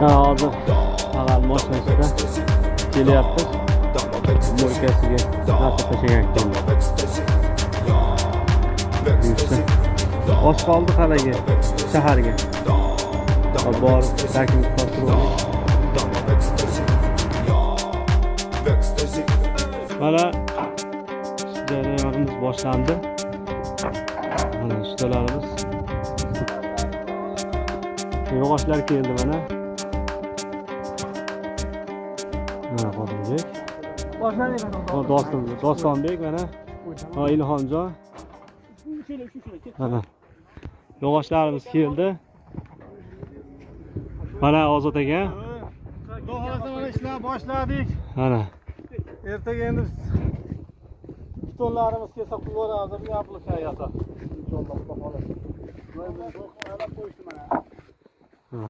Hozir faqat mashinasida kelyapti. Mo'rkasiga narsa tashagan keldi. Osh qoldi halaga shaharga. Borib taklif qilib mana jarayonimiz boshlandi. Mana ustalarimiz yog'ochlar keldi mana. Mana Qodirbek. Dostonbek mana. Ilhomjon. Mana yog'ochlarimiz keldi. Mana Ozod aka. Xohlasa mana ishlar boshladik. Mana. Ertaga endi pitonlarimiz kelsa qilib yuboramiz. Bu yapilish hayoti. Inshaalloh, Xudo xohlasa. Mana qo'yishdi mana.